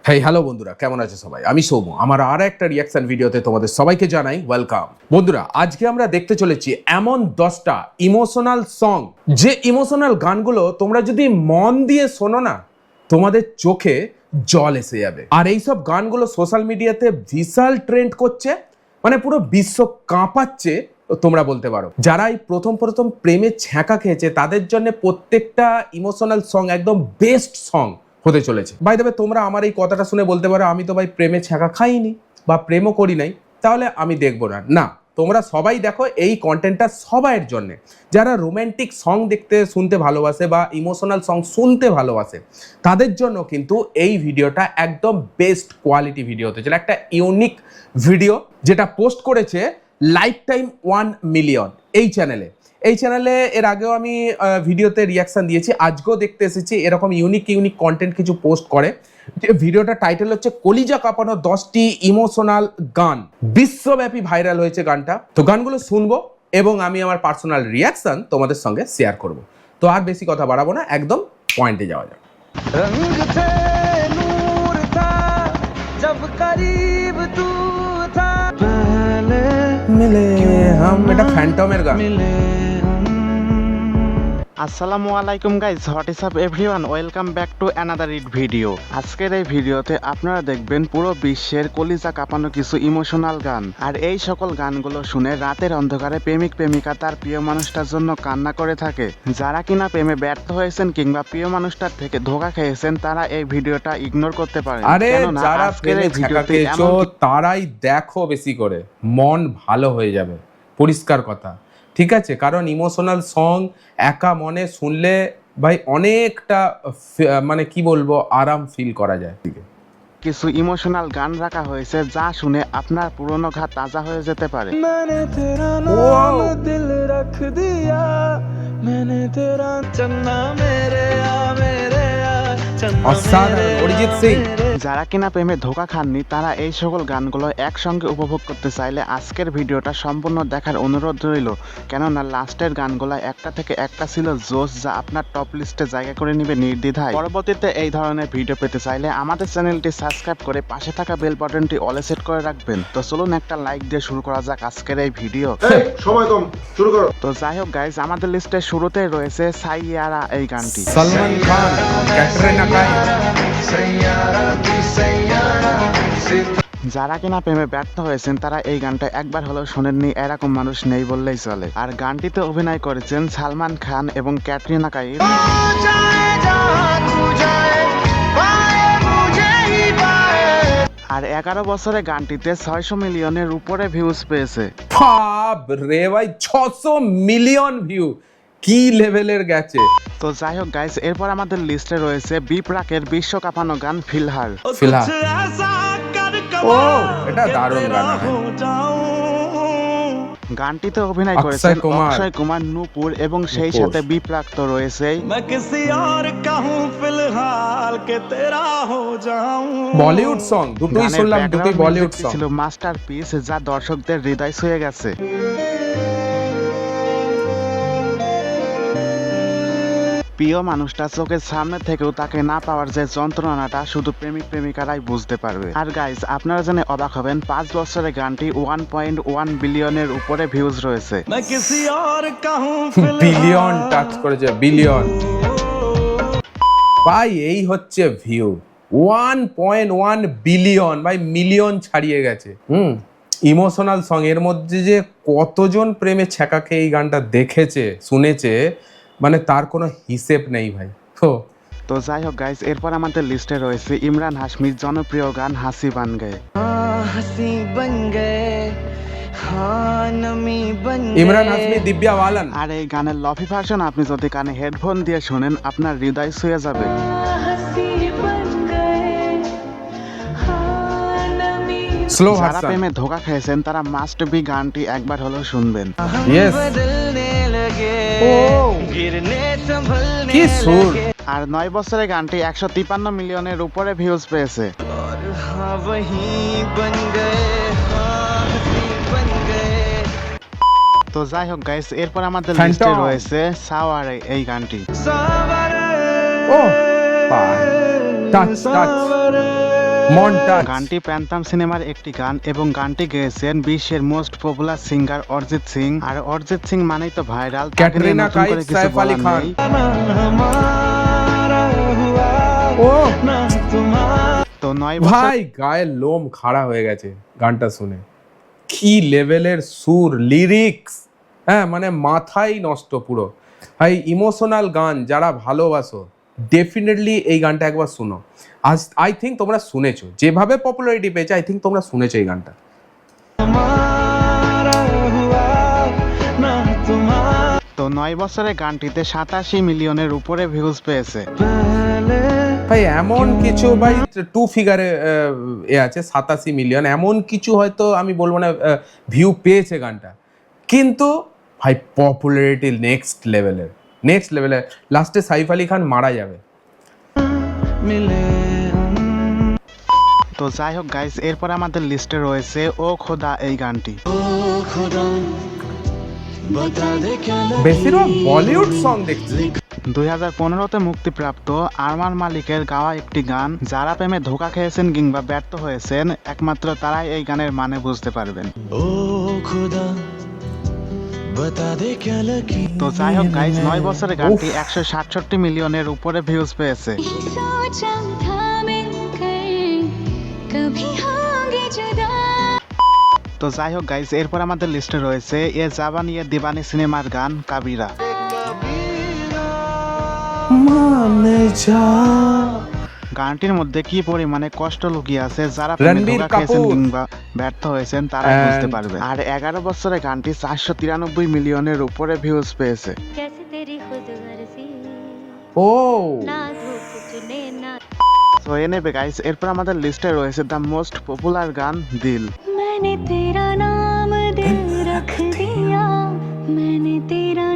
Hey hello বন্ধুরা, কেমন আছে সবাই? আমি সৌম্য। আমার আর একটা রিয়াকশন ভিডিওতে তোমাদের সবাইকে জানাই ওয়েলকাম। বন্ধুরা, আজকে আমরা দেখতে চলেছি এমন 10টা ইমোশনাল সং, যে ইমোশনাল গানগুলো তোমরা যদি মন দিয়ে শোনো না, তোমাদের চোখে জল এসে যাবে। আর এইসব গানগুলো সোশ্যাল মিডিয়াতে বিশাল ট্রেন্ড করছে, মানে পুরো বিশ্ব কাঁপাচ্ছে তোমরা বলতে পারো। যারা এই প্রথম প্রথম প্রেমে ছ্যাঁকা খেয়েছে তাদের জন্য প্রত্যেকটা ইমোশনাল সং একদম বেস্ট সং হতে চলেছে। বাই দ্য ওয়ে, তোমরা আমার এই কথাটা শুনে বলতে পারো আমি তো ভাই প্রেমে ছ্যাঁকা খাইনি বা প্রেমও করি নাই, তাহলে আমি দেখবো না। না, তোমরা সবাই দেখো, এই কন্টেন্টটা সবাইয়ের জন্য। যারা রোম্যান্টিক সং দেখতে শুনতে ভালোবাসে বা ইমোশনাল সং শুনতে ভালোবাসে তাদের জন্য কিন্তু এই ভিডিওটা একদম বেস্ট কোয়ালিটি ভিডিও হতে চলে। একটা ইউনিক ভিডিও যেটা পোস্ট করেছে লাইফ টাইম 1 মিলিয়ন এই চ্যানেলে। এর আগেও আমি ভিডিওতে রিয়াকশন দিয়েছি, আজকেও দেখতে এসেছি এরকম ইউনিক কন্টেন্ট কিছু পোস্ট করে। যে ভিডিওটা টাইটেল হচ্ছে কলিজা কাঁপানো 10টি ইমোশনাল গান। বিশ্বব্যাপী ভাইরাল হয়েছে গানটা। তো গানগুলো শুনবো এবং আমি আমার পার্সোনাল রিয়াকশন তোমাদের সঙ্গে শেয়ার করব। তো আর বেশি কথা বাড়াবো না, একদম পয়েন্টে যাওয়া যাক। रंग थे नूर था जब करीब तू था पहले মিলে হাম, এটা ফ্যান্টমের গান। मिले हम। আসসালামু আলাইকুম guys, what is up everyone, welcome back to another it video. আজকের এই ভিডিওতে আপনারা দেখবেন পুরো বিশ্বের কলিজা কাঁপানো কিছু ইমোশনাল গান। আর এই সকল গানগুলো শুনে রাতের অন্ধকারে প্রেমিক প্রেমিকা তার প্রিয় মানুষটার জন্য কান্না করে থাকে। যারা কিনা প্রেমে ব্যর্থ হয়েছেন কিংবা প্রিয় মানুষটার থেকে ধোঁকা খেয়েছেন তারা এই ভিডিওটা ইগনোর করতে পারেন। আরে কেননা যারা আজকের প্রেমে এই ছ্যাঁকা ভিডিওতে খেয়েছো তারাই দেখো বেশি করে, মন ভালো হয়ে যাবে, পরিষ্কার কথা। ঠিক আছে, কারণ ইমোশনাল সং একা মনে শুনলে ভাই অনেকটা মানে কি বলবো, আরাম ফিল করা যায়। কিছু ইমোশনাল গান রাখা হয়েছে যা শুনে আপনার পুরনো ঘা তাজা হয়ে যেতে পারে। मैंने तेरा Wow! नाम दिल रख दिया मैंने तेरा चन्ना मेरे आ चन्ना অসাধারণ, অরিজিৎ সিং। যারা কিনা প্রেমে ধোঁকা খাননি তারা এই সকল গানগুলো একসঙ্গে উপভোগ করতে চাইলে আজকের ভিডিওটা সম্পূর্ণ দেখার অনুরোধ রইল, কেননা লাস্টের গানগুলো একটা থেকে একটা ছিল জোস, যা আপনার টপ লিস্টে জায়গা করে নিবে নির্দ্বিধায়। পরবর্তীতে এই ধরনের ভিডিও পেতে চাইলে আমাদের চ্যানেলটি সাবস্ক্রাইব করে পাশে থাকা বেল বাটনটি অলে সেট করে রাখবেন। তো চলুন একটা লাইক দিয়ে শুরু করা যাক আজকের এই ভিডিও। সময় কম, শুরু করো। তো যাই হোক গাইজ, আমাদের লিস্টের শুরুতেই রয়েছে সাইয়ারা এই গানটি। সলমান খান, ক্যাটরিনা কাইফ। যারা কিনা প্রেমে ব্যর্থ হয়েছেন তারা এই গানটা একবার হলেও শোনেননি এরকম মানুষ নেই বললেই চলে। আর গানটিতে অভিনয় করেছেন সালমান খান এবং ক্যাটরিনা কাইফ। আর 11 বছরে গানটিতে 600 মিলিয়নের উপরে ভিউজ পেয়েছে। বাপ রে ভাই, 600 মিলিয়ন ভিউ, কি লেভেলের গেছে। তো যাই হোক গাইস, এরপর আমাদের লিস্টে রয়েছে বিপ্রাকের বিশ্ব কাঁপানো গান ফিলহাল। ফিলহাল, कुछ ऐसा कर ও कमाल এটা के দারুণ तेरा গান। हो जाऊं। গানটিতে অভিনয় অক্ষয় করেছেন কুমার। অক্ষয় কুমার, নূপুর এবং সেই নূপুর। সাথে বিপ্রাক তো রয়েছেই। मैं किसी और का हूँ फिलहाल के तेरा हो जाऊं। বলিউড সং দুটোই গানের শুনলাম, দুটোই background বলিউড music সং। ছিল মাস্টারপিস, যা দর্শকদের হৃদয় ছুঁয়ে গেছে। প্রিয় মানুষটা চোখের সামনে থেকেও তাকে না পাওয়ার যে যন্ত্রণাটা শুধু প্রেমিক প্রেমিকারাই বুঝতে পারবে। আর গাইজ, আপনারা জেনে অবাক হবেন 5 বছরে গানটি 1.1 বিলিয়নের উপরে ভিউজ রয়েছে। मैं किसी और का हूँ বিলিয়ন টাচ করেছে, বিলিয়ন। ভাই এই হচ্ছে ভিউ, 1.1 বিলিয়ন, ভাই মিলিয়ন ছাড়িয়ে গেছে। ইমোশনাল সং, এর মধ্যে যে কতজন প্রেমে ছ্যাঁকা খেয়ে এই গানটা দেখেছে শুনেছে, মানে তার কোনো হিসেব নেই ভাই। তো যাই হোক গাইজ, এরপর আমাদের লিস্টে রয়েছে ইমরান হাশমির জনপ্রিয় গান হাসি বান গায়ে। हंसी बन गए हाँ नमी बन ইমরান হাশমি, দিব্যা বালান। আর এই গানের লফি ভার্সন আপনি যদি কানে হেডফোন দিয়ে শোনেন আপনার হৃদয় ছুঁয়ে যাবে। স্লো যারা ভার্সন। প্রেমে ধোঁকা খেয়েছেন তারা মাস্ট বি গানটি একবার হলেও শুনবেন। ইয়েস, बदलने लगे ও गिरने संभलने কি সুর। लगे আর 9 বছরে গানটি 153 মিলিয়নের উপরে ভিউজ পেয়েছে। और हाँ वही बन गए हाँ हंसी बन गए। তো যাই হোক গাইস, এরপর আমাদের Phantom। লিস্টে রয়েছে সাওয়ারে এই গানটি। सावरे ও টাচ টাচ। মন্টাজ। গানটি প্যান্থাম সিনেমার একটি গান এবং গানটি গেয়েছেন বিশ্বের most popular singer Arijit Singh. আর অরিজিৎ সিং মানেই তো ভাইরাল, ক্যাটরিনা কাইফ, সাইফ আলী খান। ও তো 9 বছর ভাই গায়ের লোম খাড়া হয়ে গেছে গানটা শুনে। কি লেভেলের সুর, লিরিক্স, হ্যাঁ মানে মাথাই নষ্ট পুরো। ভাই ইমোশনাল গান যারা ভালোবাসো ডেফিনেটলি এই গানটা একবার শুনো। আজ আই থিঙ্ক তোমরা শুনেছো, যেভাবে পপুলারিটি পেয়েছে আই থিঙ্ক তোমরা শুনেছো এই গানটা। তো 9 বছরে গানটিতে 87 মিলিয়নের উপরে ভিউজ পেয়েছে। ভাই এমন কিছু ভাই 2 ফিগারে এ আছে 87 মিলিয়ন, এমন কিছু হয়তো আমি বলবো না ভিউ পেয়েছে গানটা, কিন্তু ভাই পপুলারিটি নেক্সট লেভেলের। লাস্টে সাইফ আলী খান মারা যাবে। তো যাই হোক গাইস, এরপর আমাদের লিস্টে রয়েছে ও খোদা এই গানটি। বেশিরভাগ বলিউড সং দেখছি। 2015-তে মুক্তিপ্রাপ্ত আরমান মালিকের গাওয়া একটি গান। যারা প্রেমে ধোঁকা খেয়েছেন কিংবা ব্যর্থ হয়েছেন একমাত্র তারাই এই গানের মানে বুঝতে পারবেন। তো যাই হোক গাইস, 9 বছরে গানটি 167 মিলিয়নের উপরে ভিউজ পেয়েছে। তো যাই হোক গাইস, এরপর আমাদের লিস্টে রয়েছে এ জাবানি এ দিবানি সিনেমার গান কাবিরা। গানটির মধ্যে কি পরিমাণে কষ্ট লুকিয়ে আছে যারা প্রেমে রণবীর ধোঁকা খেয়েছেন কাপুর কিংবা ব্যর্থ হয়েছেন তারা And- বুঝতে পারবে। আর 11 বছরে গানটি 493 মিলিয়নের উপরে ভিউজ পেয়েছে। कैसे तेरी खुद गर्जी ও ना धूप चुने ना তো এনেবে গাইস, এরপর আমাদের লিস্টে রয়েছে দ্য মোস্ট পপুলার গান দিল। मैंने तेरा नाम दिल रख दिया मैंने तेरा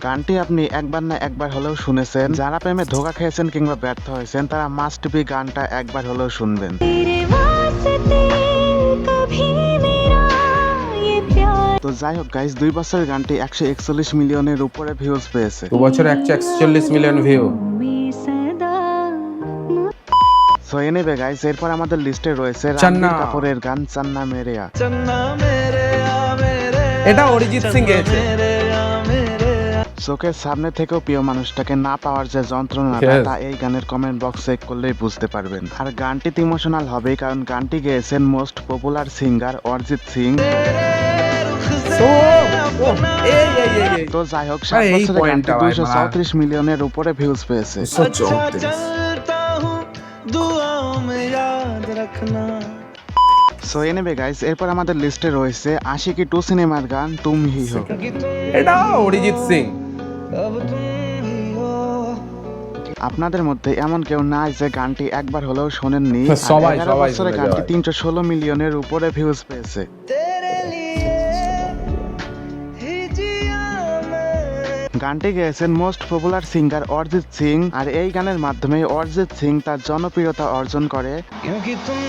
গানটি আপনি একবার না একবার হলেও শুনেছেন। যারা প্রেমে ধোঁকা খেয়েছেন কিংবা ব্যর্থ হয়েছেন তারা মাস্ট বি গানটা একবার হলেও শুনবেন। तेरे वास्ते कभी मेरा ये प्यार তো যাই হোক গাইস, 2 বছরের গানটি 141 মিলিয়নের উপরে ভিউজ পেয়েছে। 2 বছরে 141 মিলিয়ন ভিউ। में सदा সো এনেবে গাইস, এরপর আমাদের লিস্টে রয়েছে চান্না। রণবীর কাপুরের গান চান্না মেরেয়া। এটা অরিজিৎ সিং গেয়েছে। চোখের সামনে থেকেও প্রিয় মানুষটাকে না পাওয়ার যে যন্ত্রণাটা Yes. তা এই গানের কমেন্ট বক্স চেক করলেই বুঝতে পারবেন। আর গানটিতে ইমোশনাল হবে কারণ গানটি গেয়েছেন most popular singer Arijit Singh. ও, ও, এই। তো যাই হোক, আরে 7 এই বছরে গানটি পয়েন্টটা ভাই, 234 মিলিয়নের উপরে ভিউজ পেয়েছে। 234। সো এনেবে গাইস, এরপর আমাদের লিস্টে রয়েছে আশিকি 2 সিনেমার গান তুম হি হো। এটা অরিজিৎ সিং। আপনাদের মধ্যে এমন কেউ নাই যে গানটি একবার হলেও শোনেননি। আর সবাই 11 বছরে শুনে গানটি যাওয়ায়। 316 মিলিয়নের উপরে ভিউজ পেয়েছে। গানটি গেয়েছেন most popular singer Arijit Singh. আর এই গানের মাধ্যমে অরিজিৎ সিং তার জনপ্রিয়তা অর্জন করে। क्योंकि तुम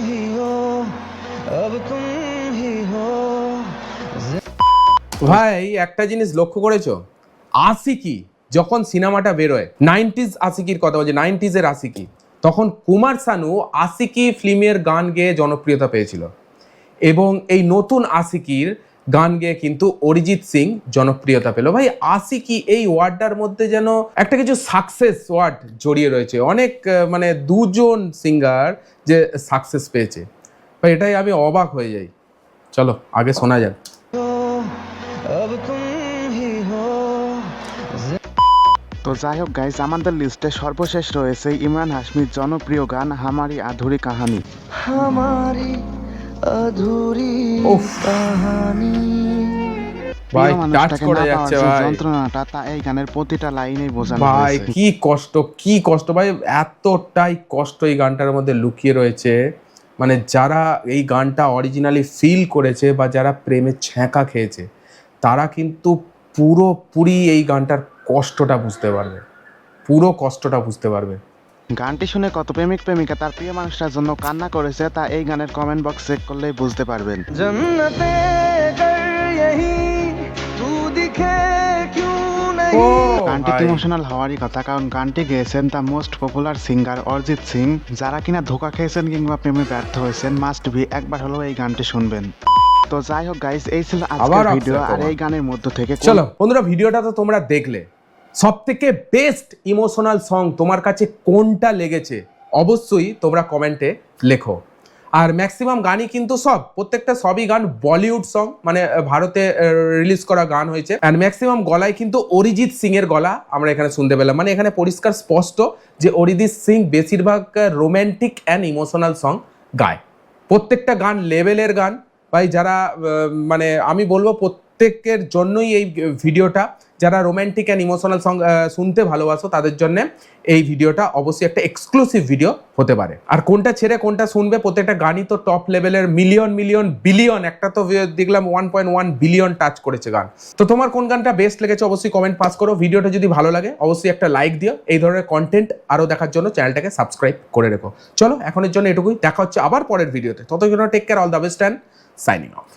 ही हो अब तुम ही हो ভাই একটা জিনিস লক্ষ্য করেছো, আশিকি যখন সিনেমাটা বেরোয় 90s আশিকির কথা বলছে, 90s এর আশিকি, তখন কুমার শানু আশিকি ফিল্মের গান গেয়ে জনপ্রিয়তা পেয়েছিল এবং এই নতুন আশিকির গান গেয়ে কিন্তু অরিজিৎ সিং জনপ্রিয়তা পেল। ভাই আশিকি এই ওয়ার্ডটার মধ্যে যেন একটা কিছু সাকসেস ওয়ার্ড জড়িয়ে রয়েছে। অনেক মানে দুজন সিঙ্গার যে সাকসেস পেয়েছে, ভাই এটাই আমি অবাক হয়ে যাই। চলো আগে শোনা যাক। अब तुम ही हो তো যাই হোক গাইস, আমাদের লিস্টে সর্বশেষ রয়েছে ইমরান হাশমির জনপ্রিয় গান হামারি আধুরি কাহানি। हमारी अधूरी উফ कहानी ভাই প্রিয় টাচ মানুষটাকে করে না পাওয়ার যাচ্ছে যে ভাই। যন্ত্রণাটা তা এই গানের প্রতিটা লাইনেই বোঝানো ভাই হয়েছে। কি কষ্ট ভাই, এতটাই কষ্ট এই গানটার মধ্যে লুকিয়ে রয়েছে। মানে যারা এই গানটা অরিজিনালি ফিল করেছে বা যারা প্রেমে ছ্যাঁকা খেয়েছে তারা কিন্তু পুরোপুরি এই গানটার কষ্টটা বুঝতে পারবে, পুরো কষ্টটা বুঝতে পারবে। গানটি শুনে কত প্রেমিক প্রেমিকা তার প্রিয় মানুষটার জন্য কান্না করেছে তা এই গানের কমেন্ট বক্স চেক করলেই বুঝতে পারবেন। जन्नते कर यही तू दिखे क्यों ও नहीं গানটি ভাই। ইমোশনাল হওয়ারই কথা, কারণ গানটি গেয়েছেন the most popular singer Arijit Singh. যারা কিনা ধোকা খেয়েছেন কিংবা প্রেমে ব্যর্থ হয়েছেন, মাস্ট বি একবার হলেও এই গানটি শুনবেন। তো যাই হোক গাইস, এই ছিল আবার আজকের upset ভিডিও। আর তোমার। এই গানের মধ্য থেকে চলো বন্ধুরা, ভিডিওটা তো তোমরা দেখলে, সব থেকে বেস্ট ইমোশনাল সং তোমার কাছে কোনটা লেগেছে অবশ্যই তোমরা কমেন্টে লেখো। আর ম্যাক্সিমাম গানই কিন্তু প্রত্যেকটা সবই গান বলিউড সং, মানে ভারতে রিলিজ করা গান হয়েছে। অ্যান্ড ম্যাক্সিমাম গলায় কিন্তু অরিজিৎ সিং এর গলা আমরা এখানে শুনতে পেলাম। মানে এখানে পরিষ্কার স্পষ্ট যে অরিজিৎ সিং বেশিরভাগ রোম্যান্টিক অ্যান্ড ইমোশনাল সং গায়। প্রত্যেকটা গান লেভেলের গান ভাই। যারা মানে আমি বলবো প্রত্যেকের জন্যই এই ভিডিওটা, যারা রোম্যান্টিক অ্যান্ড ইমোশনাল সং শুনতে ভালোবাসো তাদের জন্য এই ভিডিওটা অবশ্যই একটা এক্সক্লুসিভ ভিডিও হতে পারে। আর কোনটা ছেড়ে কোনটা শুনবে, প্রত্যেকটা গানই তো টপ লেভেলের, মিলিয়ন মিলিয়ন বিলিয়ন, একটা তো দেখলাম 1.1 বিলিয়ন টাচ করেছে গান। তো তোমার কোন গানটা বেস্ট লেগেছে অবশ্যই কমেন্ট পাস করো। ভিডিওটা যদি ভালো লাগে অবশ্যই একটা লাইক দিও। এই ধরনের কন্টেন্ট আরও দেখার জন্য চ্যানেলটাকে সাবস্ক্রাইব করে রেখো। চলো এখনের জন্য এটুকুই, দেখা হচ্ছে আবার পরের ভিডিওতে। ততক্ষণ take care, all the best and signing of.